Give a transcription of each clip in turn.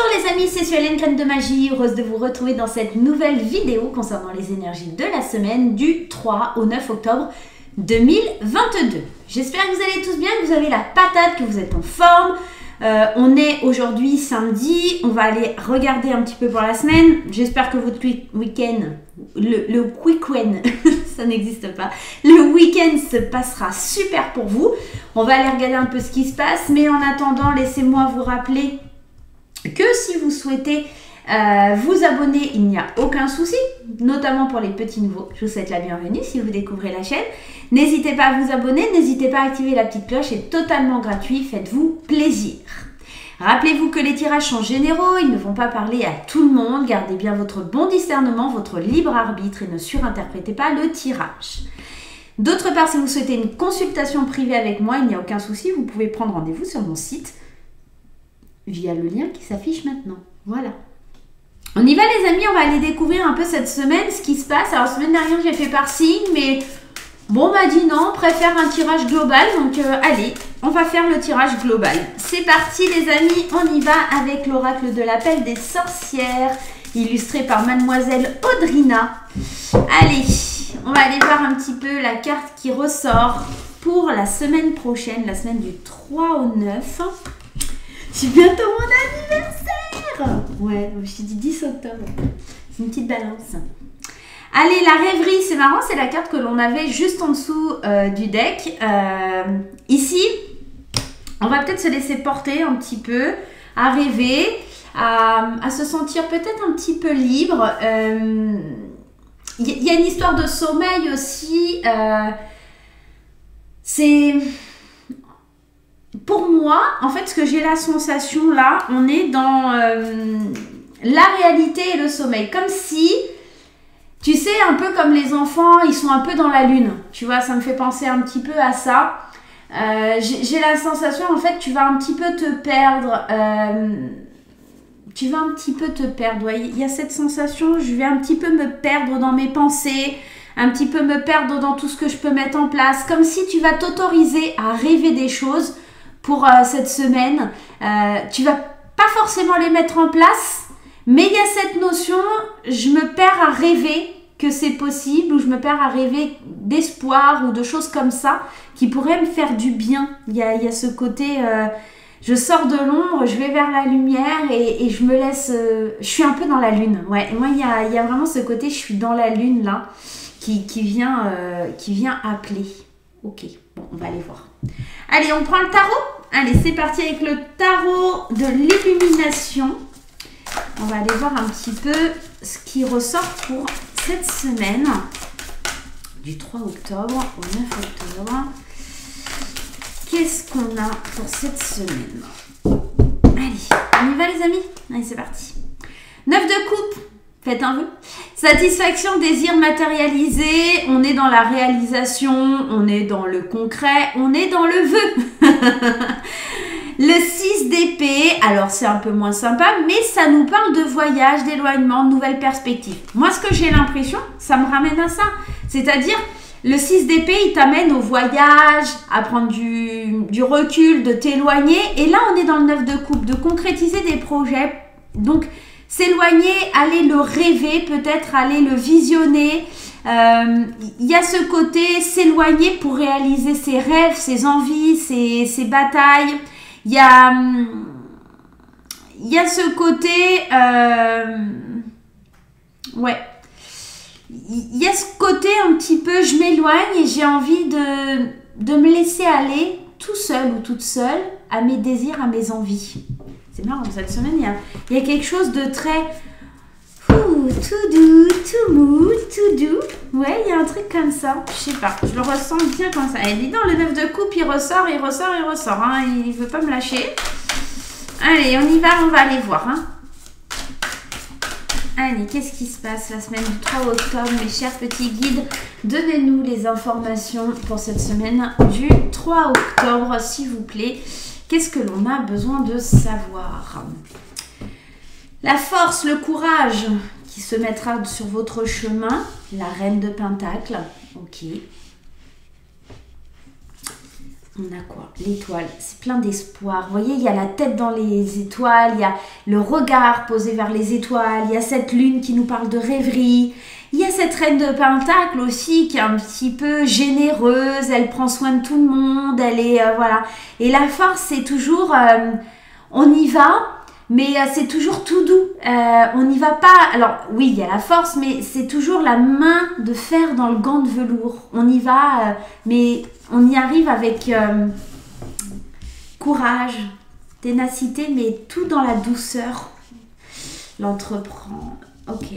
Bonjour les amis, c'est Suelen, Graine de Magie, heureuse de vous retrouver dans cette nouvelle vidéo concernant les énergies de la semaine du 3 au 9 octobre 2022. J'espère que vous allez tous bien, que vous avez la patate, que vous êtes en forme. On est aujourd'hui samedi, on va aller regarder un petit peu pour la semaine. J'espère que votre week-end, le quick-wen, ça n'existe pas. Le week-end se passera super pour vous. On va aller regarder un peu ce qui se passe, mais en attendant, laissez-moi vous rappeler que si vous souhaitez vous abonner, il n'y a aucun souci, notamment pour les petits nouveaux. Je vous souhaite la bienvenue si vous découvrez la chaîne. N'hésitez pas à vous abonner, n'hésitez pas à activer la petite cloche, c'est totalement gratuit, faites-vous plaisir. Rappelez-vous que les tirages sont généraux, ils ne vont pas parler à tout le monde, gardez bien votre bon discernement, votre libre arbitre et ne surinterprétez pas le tirage. D'autre part, si vous souhaitez une consultation privée avec moi, il n'y a aucun souci, vous pouvez prendre rendez-vous sur mon site via le lien qui s'affiche maintenant. Voilà. On y va les amis, on va aller découvrir un peu cette semaine ce qui se passe. Alors semaine dernière j'ai fait par signe, mais bon m'a dit non, préfère un tirage global. Donc allez, on va faire le tirage global. C'est parti les amis, on y va avec l'oracle de l'appel des sorcières, illustré par Mademoiselle Audrina. Allez, on va aller voir un petit peu la carte qui ressort pour la semaine prochaine, la semaine du 3 au 9. C'est bientôt mon anniversaire. Ouais, je t'ai dit 10 octobre. C'est une petite balance. Allez, la rêverie, c'est marrant, c'est la carte que l'on avait juste en dessous du deck. Ici, on va peut-être se laisser porter un petit peu, à rêver, à se sentir peut-être un petit peu libre. Il y a une histoire de sommeil aussi. C'est... Pour moi, en fait, ce que j'ai la sensation là, on est dans la réalité et le sommeil. Comme si, tu sais, un peu comme les enfants, ils sont un peu dans la lune. Tu vois, ça me fait penser un petit peu à ça. J'ai la sensation, en fait, tu vas un petit peu te perdre. Ouais, il y a cette sensation, je vais un petit peu me perdre dans mes pensées, un petit peu me perdre dans tout ce que je peux mettre en place. Comme si tu vas t'autoriser à rêver des choses pour cette semaine. Tu vas pas forcément les mettre en place, mais il y a cette notion, je me perds à rêver que c'est possible, ou je me perds à rêver d'espoir ou de choses comme ça qui pourraient me faire du bien. Il y a ce côté, je sors de l'ombre, je vais vers la lumière et je me laisse, je suis un peu dans la lune. Ouais, et moi il y a vraiment ce côté, je suis dans la lune là, qui vient appeler. Ok, bon, on va aller voir. Allez, on prend le tarot. Allez, c'est parti avec le tarot de l'illumination. On va aller voir un petit peu ce qui ressort pour cette semaine du 3 octobre au 9 octobre. Qu'est-ce qu'on a pour cette semaine? Allez, on y va les amis? Allez, c'est parti. 9 de coupe. Faites un vœu. Satisfaction, désir matérialisé, on est dans la réalisation, on est dans le concret, on est dans le vœu. Le 6 d'épée, alors c'est un peu moins sympa, mais ça nous parle de voyage, d'éloignement, de nouvelles perspectives. Moi, ce que j'ai l'impression, ça me ramène à ça. C'est-à-dire, le 6 d'épée, il t'amène au voyage, à prendre du recul, de t'éloigner. Et là, on est dans le 9 de coupe, de concrétiser des projets. Donc, s'éloigner, aller le rêver, peut-être aller le visionner. Il y a ce côté s'éloigner pour réaliser ses rêves, ses envies, ses batailles. Il y a ce côté... ouais. Il y a ce côté un petit peu, je m'éloigne et j'ai envie de me laisser aller tout seul ou toute seule à mes désirs, à mes envies. C'est marrant, cette semaine, il y a quelque chose de très tout doux, tout mou, tout doux. Ouais, il y a un truc comme ça. Je sais pas, je le ressens bien comme ça. Et dis donc, le 9 de coupe, il ressort. Hein, il veut pas me lâcher. Allez, on y va, on va aller voir. Hein. Allez, qu'est-ce qui se passe la semaine du 3 octobre, mes chers petits guides? Donnez-nous les informations pour cette semaine du 3 octobre, s'il vous plaît. Qu'est-ce que l'on a besoin de savoir? La force, le courage qui se mettra sur votre chemin. La reine de Pentacle. Ok. On a quoi? L'étoile, c'est plein d'espoir. Vous voyez, il y a la tête dans les étoiles, il y a le regard posé vers les étoiles, il y a cette lune qui nous parle de rêverie. Il y a cette reine de Pentacle aussi qui est un petit peu généreuse, elle prend soin de tout le monde, elle est... voilà. Et la force, c'est toujours... on y va, mais c'est toujours tout doux. On n'y va pas... Alors, oui, il y a la force, mais c'est toujours la main de fer dans le gant de velours. On y va, mais... On y arrive avec courage, ténacité, mais tout dans la douceur. L'entreprend. Ok,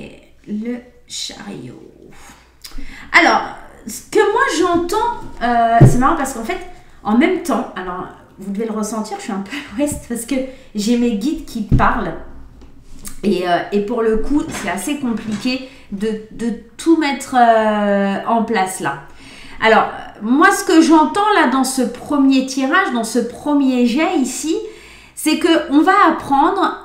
le chariot. Alors, ce que moi j'entends, c'est marrant parce qu'en fait, en même temps, alors vous devez le ressentir, je suis un peu à l'ouest parce que j'ai mes guides qui parlent. Et pour le coup, c'est assez compliqué de tout mettre en place là. Alors, moi, ce que j'entends là dans ce premier tirage, dans ce premier jet ici, c'est qu'on va apprendre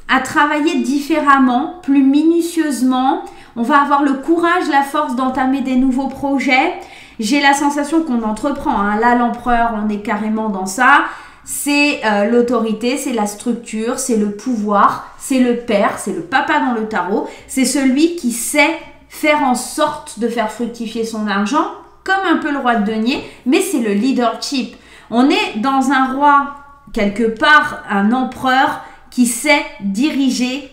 à travailler différemment, plus minutieusement. On va avoir le courage, la force d'entamer des nouveaux projets. J'ai la sensation qu'on entreprend. Hein. Là, l'empereur, on est carrément dans ça. C'est l'autorité, c'est la structure, c'est le pouvoir, c'est le père, c'est le papa dans le tarot. C'est celui qui sait faire en sorte de faire fructifier son argent, comme un peu le roi de denier, mais c'est le leadership. On est dans un roi, quelque part, un empereur qui sait diriger,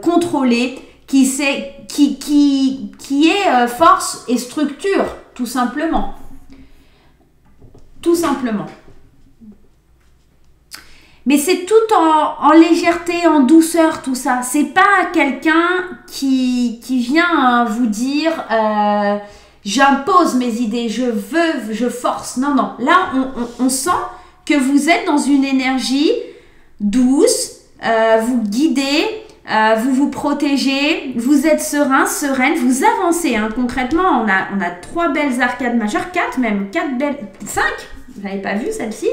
contrôler, qui est force et structure, tout simplement. Tout simplement. Mais c'est tout en légèreté, en douceur, tout ça. C'est pas quelqu'un qui vient vous dire j'impose mes idées, je veux, je force. Non, non. Là, on sent que vous êtes dans une énergie douce, vous guidez, vous vous protégez, vous êtes serein, sereine, vous avancez. Hein. Concrètement, on a 3 belles arcades majeures, 4 même, 4 belles, 5, vous n'avez pas vu celle-ci.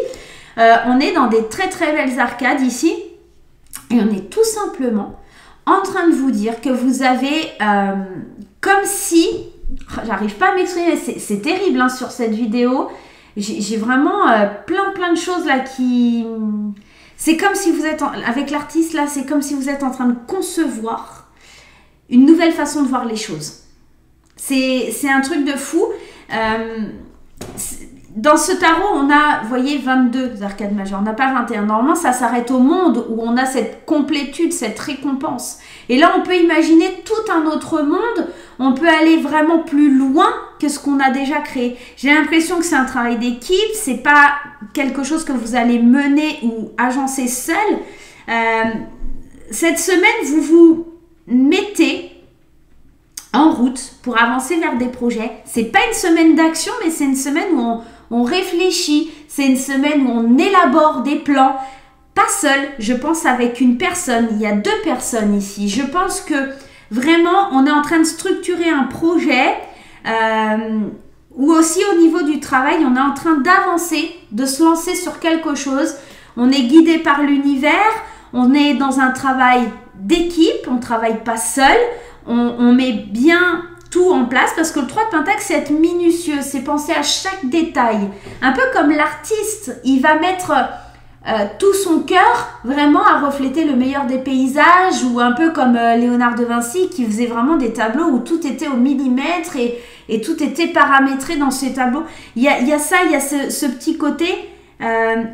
On est dans des très très belles arcades ici et on est tout simplement en train de vous dire que vous avez comme si, j'arrive pas à m'exprimer, c'est terrible hein, sur cette vidéo, j'ai vraiment plein de choses là qui... C'est comme si vous êtes, avec l'artiste là, c'est comme si vous êtes en train de concevoir une nouvelle façon de voir les choses. C'est un truc de fou. Dans ce tarot, on a, vous voyez, 22 arcades majeures. On n'a pas 21. Normalement, ça s'arrête au monde où on a cette complétude, cette récompense. Et là, on peut imaginer tout un autre monde. On peut aller vraiment plus loin que ce qu'on a déjà créé. J'ai l'impression que c'est un travail d'équipe. C'est pas quelque chose que vous allez mener ou agencer seul. Cette semaine, vous vous mettez en route pour avancer vers des projets. C'est pas une semaine d'action, mais c'est une semaine où on réfléchit, c'est une semaine où on élabore des plans, pas seul, je pense avec une personne, il y a 2 personnes ici. Je pense que vraiment on est en train de structurer un projet ou aussi au niveau du travail, on est en train d'avancer, de se lancer sur quelque chose. On est guidé par l'univers, on est dans un travail d'équipe, on ne travaille pas seul, on met bien tout en place parce que le 3 de Pentacle, c'est être minutieux, c'est penser à chaque détail. Un peu comme l'artiste, il va mettre tout son cœur vraiment à refléter le meilleur des paysages, ou un peu comme Léonard de Vinci qui faisait vraiment des tableaux où tout était au millimètre et tout était paramétré dans ces tableaux. Il y a ça, il y a ce petit côté...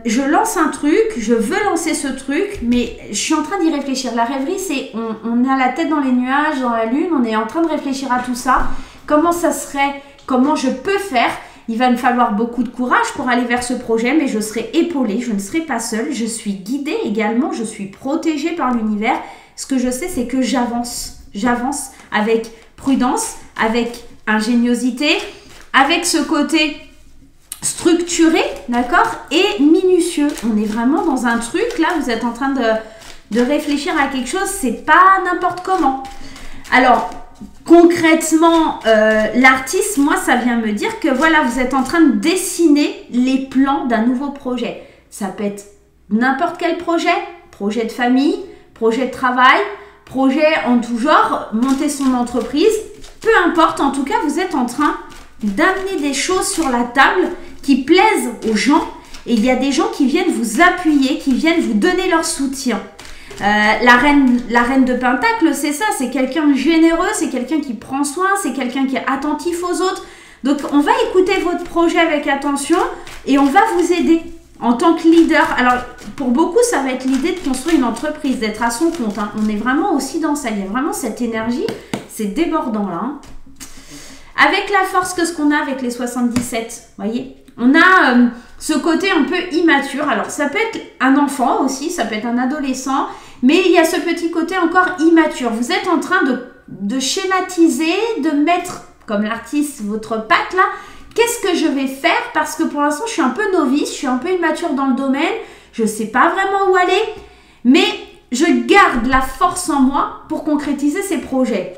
je lance un truc, je veux lancer ce truc, mais je suis en train d'y réfléchir. La rêverie, c'est on a la tête dans les nuages, dans la lune, on est en train de réfléchir à tout ça. Comment ça serait, comment je peux faire. Il va me falloir beaucoup de courage pour aller vers ce projet, mais je serai épaulée, je ne serai pas seule. Je suis guidée également, je suis protégée par l'univers. Ce que je sais, c'est que j'avance. J'avance avec prudence, avec ingéniosité, avec ce côté... structuré, d'accord, et minutieux. On est vraiment dans un truc, là, vous êtes en train de réfléchir à quelque chose, c'est pas n'importe comment. Alors, concrètement, l'artiste, moi, ça vient me dire que, voilà, vous êtes en train de dessiner les plans d'un nouveau projet. Ça peut être n'importe quel projet de famille, projet de travail, projet en tout genre, monter son entreprise, peu importe, en tout cas, vous êtes en train d'amener des choses sur la table qui plaisent aux gens. Et il y a des gens qui viennent vous appuyer, qui viennent vous donner leur soutien. La reine de Pentacle, c'est ça, c'est quelqu'un de généreux, c'est quelqu'un qui prend soin, c'est quelqu'un qui est attentif aux autres. Donc, on va écouter votre projet avec attention et on va vous aider en tant que leader. Alors, pour beaucoup, ça va être l'idée de construire une entreprise, d'être à son compte. Hein. On est vraiment aussi dans ça. Il y a vraiment cette énergie. C'est débordant, là. Hein. Avec la force que ce qu'on a avec les 77, voyez, on a ce côté un peu immature. Alors, ça peut être un enfant aussi, ça peut être un adolescent, mais il y a ce petit côté encore immature. Vous êtes en train de schématiser, de mettre, comme l'artiste, votre patte là. Qu'est-ce que je vais faire? Parce que pour l'instant, je suis un peu novice, je suis un peu immature dans le domaine, je ne sais pas vraiment où aller, mais je garde la force en moi pour concrétiser ces projets.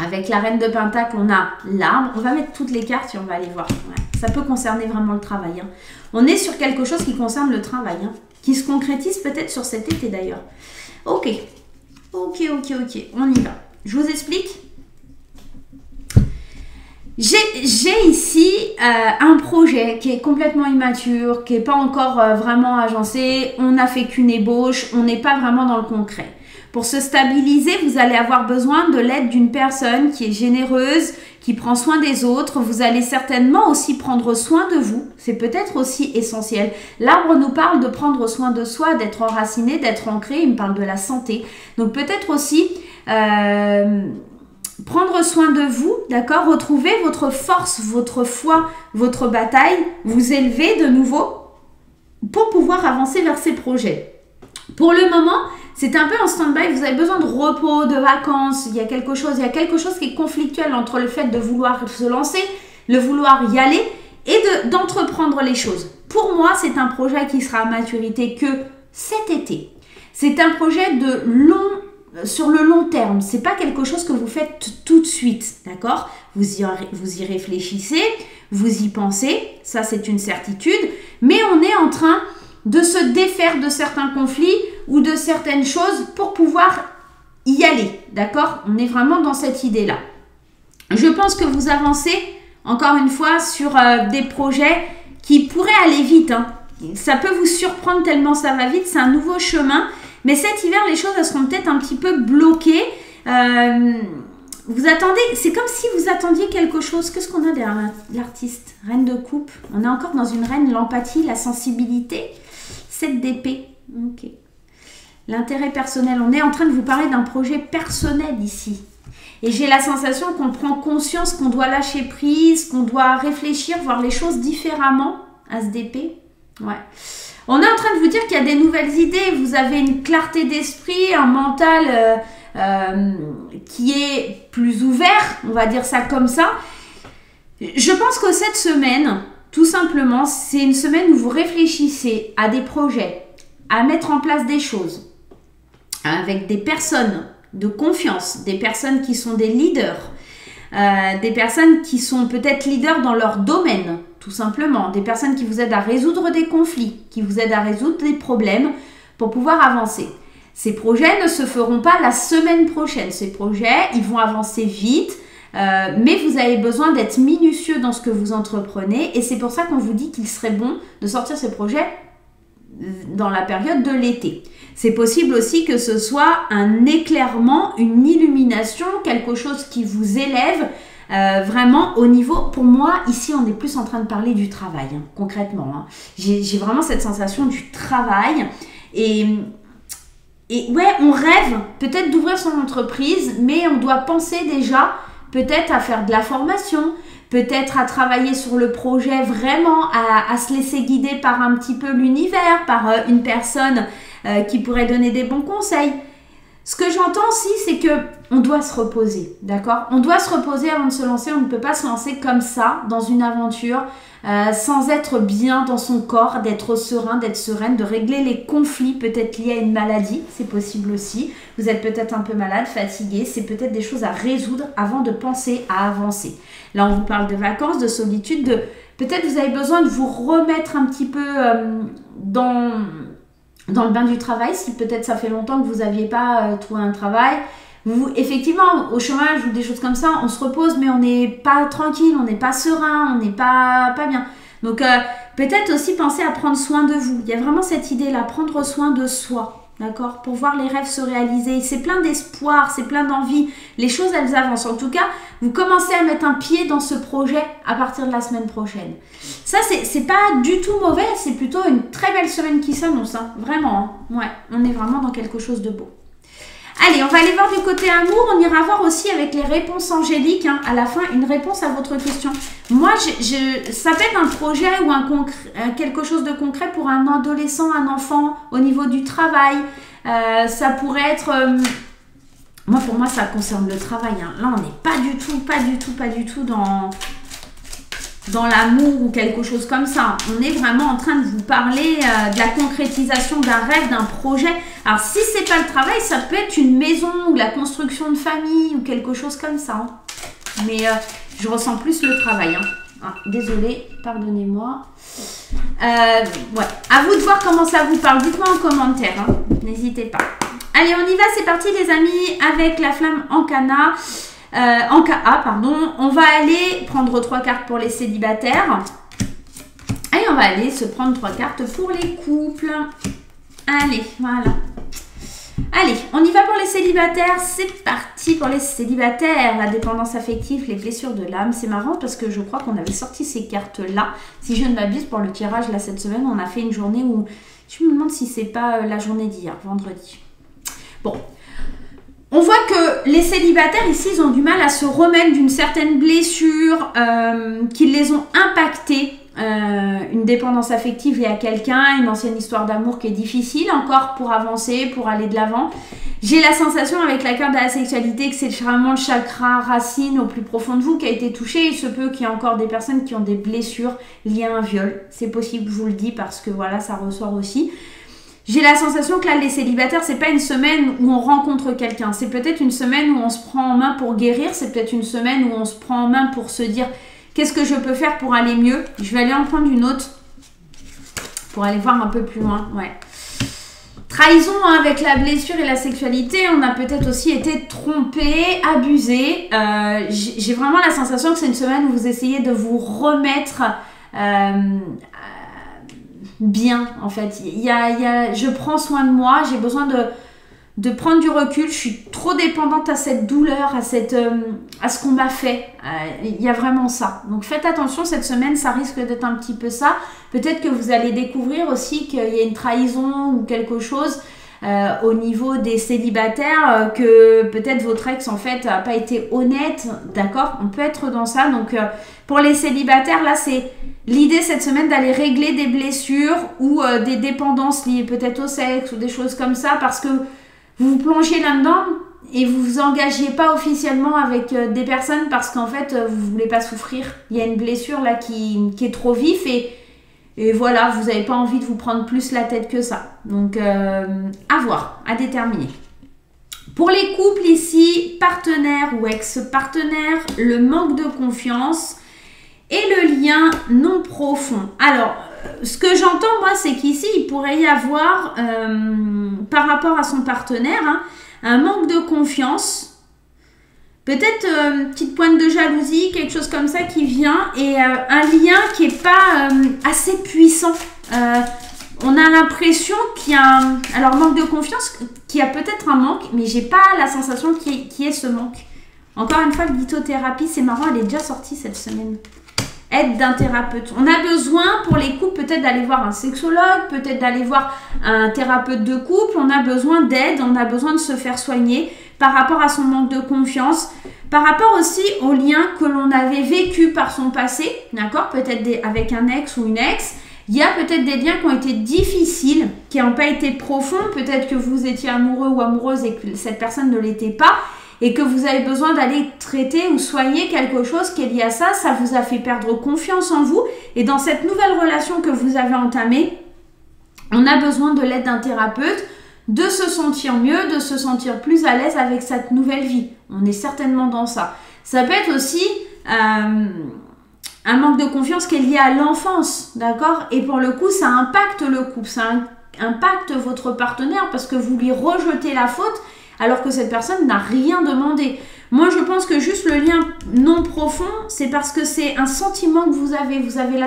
Avec la reine de Pentacle, on a l'arbre. On va mettre toutes les cartes et on va aller voir. Ouais, ça peut concerner vraiment le travail. Hein. On est sur quelque chose qui concerne le travail, hein, qui se concrétise peut-être sur cet été d'ailleurs. Ok, on y va. Je vous explique. J'ai ici un projet qui est complètement immature, qui n'est pas encore vraiment agencé. On n'a fait qu'une ébauche, on n'est pas vraiment dans le concret. Pour se stabiliser, vous allez avoir besoin de l'aide d'une personne qui est généreuse, qui prend soin des autres. Vous allez certainement aussi prendre soin de vous. C'est peut-être aussi essentiel. L'arbre nous parle de prendre soin de soi, d'être enraciné, d'être ancré. Il me parle de la santé. Donc peut-être aussi prendre soin de vous, d'accord? Retrouver votre force, votre foi, votre bataille. Vous élever de nouveau pour pouvoir avancer vers ces projets. Pour le moment, c'est un peu en stand-by, vous avez besoin de repos, de vacances, il y a quelque chose qui est conflictuel entre le fait de vouloir se lancer, le vouloir y aller et d'entreprendre les choses. Pour moi, c'est un projet qui sera à maturité que cet été. C'est un projet sur le long terme, c'est pas quelque chose que vous faites tout de suite, d'accord? Vous y réfléchissez, vous y pensez, ça c'est une certitude, mais on est en train de se défaire de certains conflits ou de certaines choses pour pouvoir y aller, d'accord? On est vraiment dans cette idée-là. Je pense que vous avancez, encore une fois, sur des projets qui pourraient aller vite. Hein. Ça peut vous surprendre tellement ça va vite, c'est un nouveau chemin. Mais cet hiver, les choses elles seront peut-être un petit peu bloquées. Vous attendez, c'est comme si vous attendiez quelque chose. Qu'est-ce qu'on a derrière l'artiste? Reine de coupe. On est encore dans une reine, l'empathie, la sensibilité. 7 d'épée. Ok. L'intérêt personnel. On est en train de vous parler d'un projet personnel ici. Et j'ai la sensation qu'on prend conscience qu'on doit lâcher prise, qu'on doit réfléchir, voir les choses différemment. As d'épée. Ouais. On est en train de vous dire qu'il y a des nouvelles idées. Vous avez une clarté d'esprit, un mental qui est plus ouvert. On va dire ça comme ça. Je pense que cette semaine, tout simplement, c'est une semaine où vous réfléchissez à des projets, à mettre en place des choses avec des personnes de confiance, des personnes qui sont des leaders, des personnes qui sont peut-être leaders dans leur domaine, tout simplement, des personnes qui vous aident à résoudre des conflits, qui vous aident à résoudre des problèmes pour pouvoir avancer. Ces projets ne se feront pas la semaine prochaine. Ces projets, ils vont avancer vite, mais vous avez besoin d'être minutieux dans ce que vous entreprenez et c'est pour ça qu'on vous dit qu'il serait bon de sortir ces projets dans la période de l'été. C'est possible aussi que ce soit un éclairement, une illumination, quelque chose qui vous élève vraiment au niveau, pour moi, ici on est plus en train de parler du travail, hein, concrètement. Hein. J'ai vraiment cette sensation du travail et ouais, on rêve peut-être d'ouvrir son entreprise, mais on doit penser déjà peut-être à faire de la formation, peut-être à travailler sur le projet vraiment, à se laisser guider par un petit peu l'univers, par une personne qui pourrait donner des bons conseils. Ce que j'entends aussi, c'est que on doit se reposer, d'accord? On doit se reposer avant de se lancer. On ne peut pas se lancer comme ça dans une aventure sans être bien dans son corps, d'être serein, d'être sereine, de régler les conflits peut-être liés à une maladie. C'est possible aussi. Vous êtes peut-être un peu malade, fatigué. C'est peut-être des choses à résoudre avant de penser à avancer. Là, on vous parle de vacances, de solitude, peut-être vous avez besoin de vous remettre un petit peu dans le bain du travail, si peut-être ça fait longtemps que vous n'aviez pas trouvé un travail. Effectivement, au chômage ou des choses comme ça, on se repose, mais on n'est pas tranquille, on n'est pas serein, on n'est pas bien. Donc, peut-être aussi penser à prendre soin de vous. Il y a vraiment cette idée-là, prendre soin de soi. D'accord? Pour voir les rêves se réaliser. C'est plein d'espoir, c'est plein d'envie. Les choses, elles avancent. En tout cas, vous commencez à mettre un pied dans ce projet à partir de la semaine prochaine. Ça, c'est pas du tout mauvais. C'est plutôt une très belle semaine qui s'annonce. Hein. Vraiment. Hein. Ouais, on est vraiment dans quelque chose de beau. Allez, on va aller voir du côté amour. On ira voir aussi avec les réponses angéliques. Hein, à la fin, une réponse à votre question. Moi, ça peut être un projet ou quelque chose de concret pour un adolescent, un enfant, au niveau du travail. Ça pourrait être... pour moi, ça concerne le travail. Hein. Là, on n'est pas du tout dans l'amour ou quelque chose comme ça. On est vraiment en train de vous parler de la concrétisation d'un rêve, d'un projet. Alors, si c'est pas le travail, ça peut être une maison ou la construction de famille ou quelque chose comme ça. Hein. Mais je ressens plus le travail. Hein. Ah, désolée, pardonnez-moi. Ouais. À vous de voir comment ça vous parle. Dites-moi en commentaire. Hein. N'hésitez pas. Allez, on y va. C'est parti, les amis, avec la flamme en Ka, pardon. On va aller prendre 3 cartes pour les célibataires. Et on va aller se prendre 3 cartes pour les couples. Allez, voilà. Allez, on y va pour les célibataires. C'est parti pour les célibataires. La dépendance affective, les blessures de l'âme. C'est marrant parce que je crois qu'on avait sorti ces cartes-là. Si je ne m'abuse, pour le tirage, là, cette semaine, on a fait une journée où... Je me demande si c'est pas la journée d'hier, vendredi. Bon. On voit que les célibataires ici, ils ont du mal à se remettre d'une certaine blessure qui les ont impactés. Une dépendance affective liée à quelqu'un, une ancienne histoire d'amour qui est difficile encore pour avancer, pour aller de l'avant. J'ai la sensation avec la carte de la sexualité que c'est vraiment le chakra racine au plus profond de vous qui a été touché. Il se peut qu'il y ait encore des personnes qui ont des blessures liées à un viol. C'est possible, je vous le dis, parce que voilà, ça ressort aussi. J'ai la sensation que là, les célibataires, c'est pas une semaine où on rencontre quelqu'un. C'est peut-être une semaine où on se prend en main pour guérir. C'est peut-être une semaine où on se prend en main pour se dire qu'est-ce que je peux faire pour aller mieux. Je vais aller en prendre une autre pour aller voir un peu plus loin. Ouais. Trahison, hein, avec la blessure et la sexualité, on a peut-être aussi été trompé, abusé. J'ai vraiment la sensation que c'est une semaine où vous essayez de vous remettre... bien en fait, je prends soin de moi, j'ai besoin de prendre du recul, je suis trop dépendante à cette douleur, à ce qu'on m'a fait, il y a vraiment ça. Donc faites attention, cette semaine ça risque d'être un petit peu ça. Peut-être que vous allez découvrir aussi qu'il y a une trahison ou quelque chose au niveau des célibataires, que peut-être votre ex en fait n'a pas été honnête, d'accord, on peut être dans ça. Donc pour les célibataires, là c'est l'idée cette semaine d'aller régler des blessures ou des dépendances liées peut-être au sexe ou des choses comme ça, parce que vous vous plongez là-dedans et vous vous engagez pas officiellement avec des personnes parce qu'en fait vous voulez pas souffrir. Il y a une blessure là qui est trop vif et voilà, vous n'avez pas envie de vous prendre plus la tête que ça. Donc, à voir, à déterminer. Pour les couples ici, partenaire ou ex-partenaire, le manque de confiance et le lien non profond. Alors, ce que j'entends, moi, c'est qu'ici, il pourrait y avoir, par rapport à son partenaire, hein, un manque de confiance. Peut-être une petite pointe de jalousie, quelque chose comme ça qui vient, et un lien qui n'est pas assez puissant. On a l'impression qu'il y a alors manque de confiance, qu'il y a peut-être un manque, mais j'ai pas la sensation qu'il y ait ce manque. Encore une fois, la lithothérapie, c'est marrant, elle est déjà sortie cette semaine. Aide d'un thérapeute. On a besoin pour les couples peut-être d'aller voir un sexologue, peut-être d'aller voir un thérapeute de couple. On a besoin d'aide, on a besoin de se faire soigner par rapport à son manque de confiance, par rapport aussi aux liens que l'on avait vécu par son passé, d'accord, peut-être avec un ex ou une ex. Il y a peut-être des liens qui ont été difficiles, qui n'ont pas été profonds. Peut-être que vous étiez amoureux ou amoureuse et que cette personne ne l'était pas, et que vous avez besoin d'aller traiter ou soigner quelque chose qui est lié à ça. Ça vous a fait perdre confiance en vous. Et dans cette nouvelle relation que vous avez entamée, on a besoin de l'aide d'un thérapeute, de se sentir mieux, de se sentir plus à l'aise avec cette nouvelle vie. On est certainement dans ça. Ça peut être aussi un manque de confiance qui est lié à l'enfance, d'accord? Et pour le coup, ça impacte le couple, ça impacte votre partenaire parce que vous lui rejetez la faute alors que cette personne n'a rien demandé. Moi, je pense que juste le lien non profond, c'est parce que c'est un sentiment que vous avez. Vous avez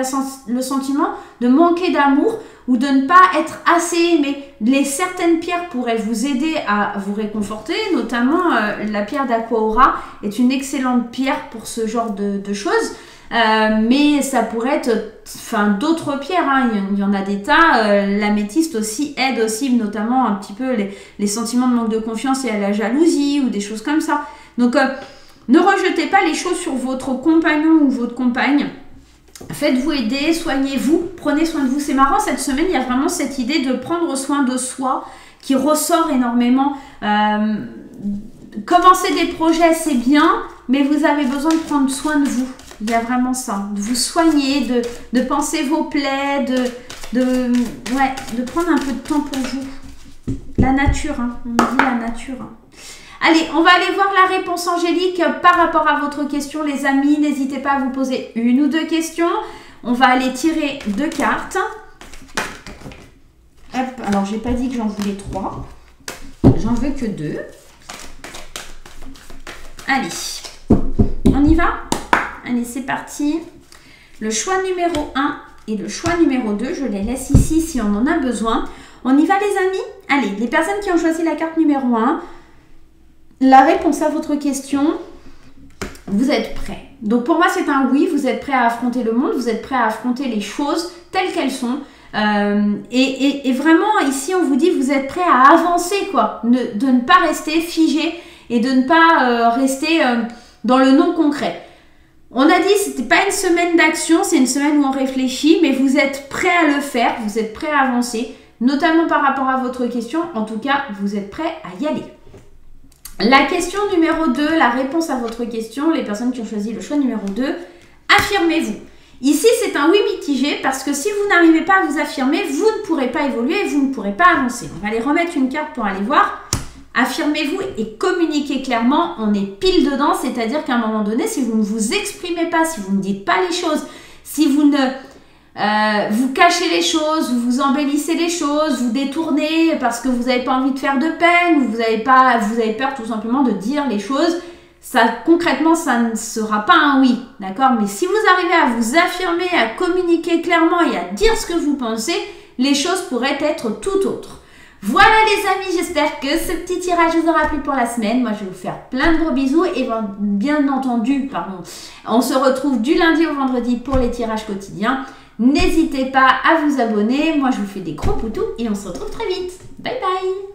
le sentiment de manquer d'amour ou de ne pas être assez aimé. Certaines pierres pourraient vous aider à vous réconforter, notamment la pierre d'Aqua est une excellente pierre pour ce genre de choses. Mais ça pourrait être d'autres pierres, hein. Il y en a des tas. L'améthyste aussi aide aussi, notamment un petit peu les sentiments de manque de confiance et à la jalousie ou des choses comme ça. Donc ne rejetez pas les choses sur votre compagnon ou votre compagne. Faites-vous aider, soignez-vous, prenez soin de vous. C'est marrant, cette semaine, il y a vraiment cette idée de prendre soin de soi qui ressort énormément. Commencer des projets, c'est bien, mais vous avez besoin de prendre soin de vous. Il y a vraiment ça, de vous soigner, de penser vos plaies, de prendre un peu de temps pour vous. La nature, hein, on dit la nature. Hein. Allez, on va aller voir la réponse angélique par rapport à votre question, les amis. N'hésitez pas à vous poser une ou deux questions. On va aller tirer 2 cartes. Hop, alors j'ai pas dit que j'en voulais 3. J'en veux que 2. Allez, on y va? Allez, c'est parti. Le choix numéro 1 et le choix numéro 2, je les laisse ici si on en a besoin. On y va les amis? Allez, les personnes qui ont choisi la carte numéro 1, la réponse à votre question, vous êtes prêts. Donc pour moi, c'est un oui, vous êtes prêts à affronter le monde, vous êtes prêts à affronter les choses telles qu'elles sont. Et vraiment, ici, on vous dit, vous êtes prêts à avancer, quoi. De ne pas rester figé et de ne pas rester dans le non concret. On a dit, c'était pas une semaine d'action, c'est une semaine où on réfléchit, mais vous êtes prêts à le faire, vous êtes prêts à avancer, notamment par rapport à votre question. En tout cas, vous êtes prêts à y aller. La question numéro 2, la réponse à votre question, les personnes qui ont choisi le choix numéro 2, affirmez-vous. Ici, c'est un oui mitigé parce que si vous n'arrivez pas à vous affirmer, vous ne pourrez pas évoluer, vous ne pourrez pas avancer. On va aller remettre une carte pour aller voir. Affirmez-vous et communiquez clairement, on est pile dedans, c'est-à-dire qu'à un moment donné, si vous ne vous exprimez pas, si vous ne dites pas les choses, si vous ne vous cachez les choses, vous embellissez les choses, vous détournez parce que vous n'avez pas envie de faire de peine, vous avez peur tout simplement de dire les choses, ça concrètement, ça ne sera pas un oui, d'accord? Mais si vous arrivez à vous affirmer, à communiquer clairement et à dire ce que vous pensez, les choses pourraient être tout autres. Voilà les amis, j'espère que ce petit tirage vous aura plu pour la semaine. Moi, je vais vous faire plein de gros bisous et bien entendu, on se retrouve du lundi au vendredi pour les tirages quotidiens. N'hésitez pas à vous abonner. Moi, je vous fais des gros poutous et on se retrouve très vite. Bye bye!